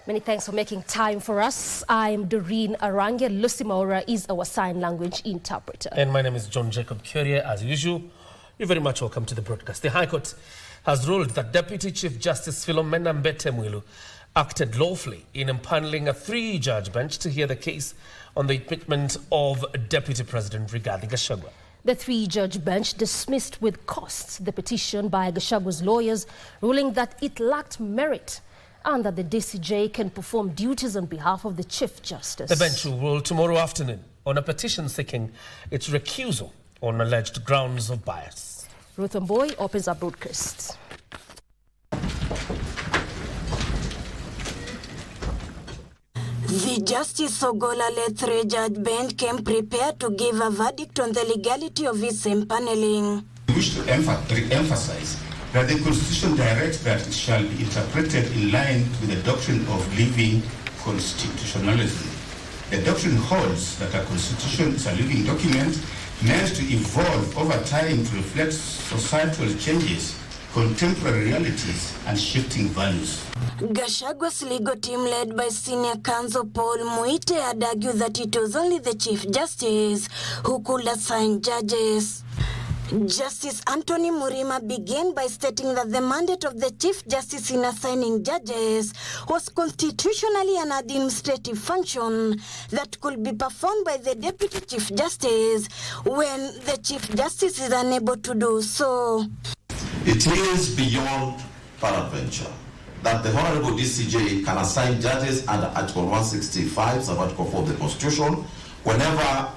Many thanks for making time for us. I'm Doreen Arange. Lucy Maura is our sign language interpreter. And my name is John Jacob Curie. As usual, you're very much welcome to the broadcast. The High Court has ruled that Deputy Chief Justice Philomena Mwilu acted lawfully in empanelling a 3-judge bench to hear the case on the impeachment of Deputy President Rigathi Gachagua. The 3-judge bench dismissed with costs the petition by Gachagua's lawyers, ruling that it lacked merit and that the DCJ can perform duties on behalf of the Chief Justice. The bench will rule tomorrow afternoon on a petition seeking its recusal on alleged grounds of bias. Ruth Mboy opens our broadcast. The Justice Ogola-led 3-judge bench came prepared to give a verdict on the legality of its empanelling. We wish to re-emphasize that the Constitution directs that it shall be interpreted in line with the doctrine of living constitutionalism. The doctrine holds that a constitution is a living document meant to evolve over time to reflect societal changes, contemporary realities, and shifting values. Gachagua's legal team, led by Senior Counsel Paul Mwilu, had argued that it was only the Chief Justice who could assign judges. Justice Anthony Murima began by stating that the mandate of the Chief Justice in assigning judges was constitutionally an administrative function that could be performed by the Deputy Chief Justice when the Chief Justice is unable to do so. It is beyond peradventure that the Honorable DCJ can assign judges under Article 165, sub-Article 4 of the Constitution, whenever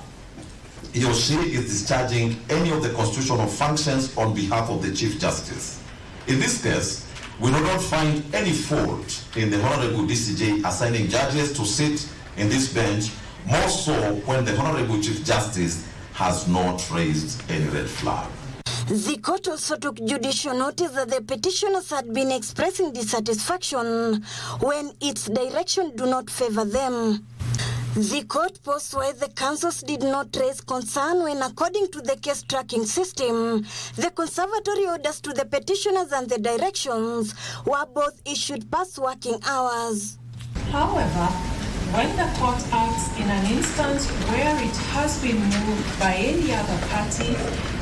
he or she is discharging any of the constitutional functions on behalf of the Chief Justice. In this case, we do not find any fault in the Honorable DCJ assigning judges to sit in this bench, more so when the Honorable Chief Justice has not raised any red flag. The court also took judicial notice that the petitioners had been expressing dissatisfaction when its direction do not favor them. The court posed why the councils did not raise concern when, according to the case tracking system, the conservatory orders to the petitioners and the directions were both issued past working hours. However, when the court acts in an instance where it has been moved by any other party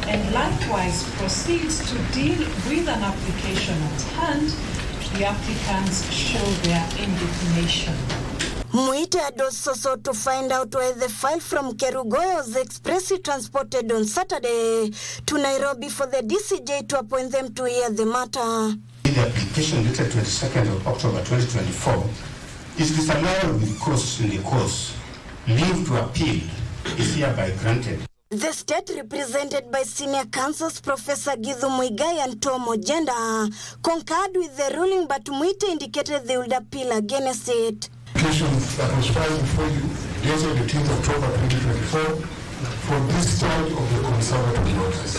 and likewise proceeds to deal with an application at hand, the applicants show their indignation. Mwilu had also sought to find out why the file from Kerugoya was expressly transported on Saturday to Nairobi for the DCJ to appoint them to hear the matter. The application dated 22nd of October 2024 is disallowed with cause in the cause. Leave to appeal is hereby granted. The state, represented by senior counsels Professor Githu Muigai and Tom Ojenda, concurred with the ruling, but Mwilu indicated they would appeal against it. That was filed before you, dated 18th October 2024, for discharge of the conservative notice.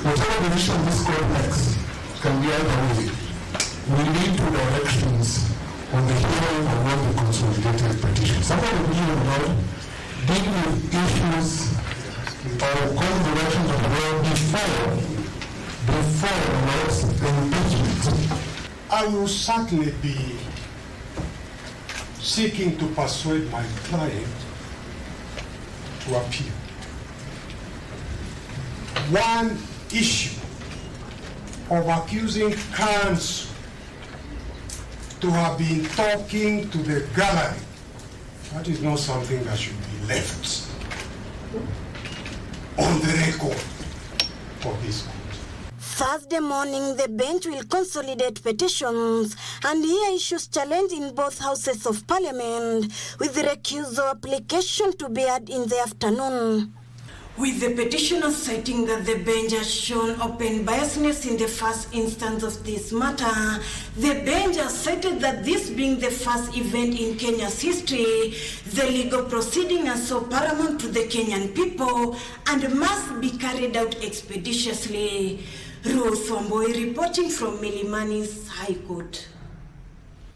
Whatever decision this court makes can be either way. We need 2 directions on the hearing of all the consolidated petitions. Some of the petitions about deal with issues or call directions of the law before the impeachment. I will certainly be seeking to persuade my client to appeal. One issue of accusing counsel to have been talking to the gallery, that is not something that should be left on the record for this court. Thursday morning, the bench will consolidate petitions and hear issues challenged in both houses of parliament, with the recusal application to be heard in the afternoon. With the petitioners citing that the bench has shown open biasness in the first instance of this matter, the bench has cited that this being the first event in Kenya's history, the legal proceeding is so paramount to the Kenyan people and must be carried out expeditiously. Ruth Mboy reporting from Milimani's High Court.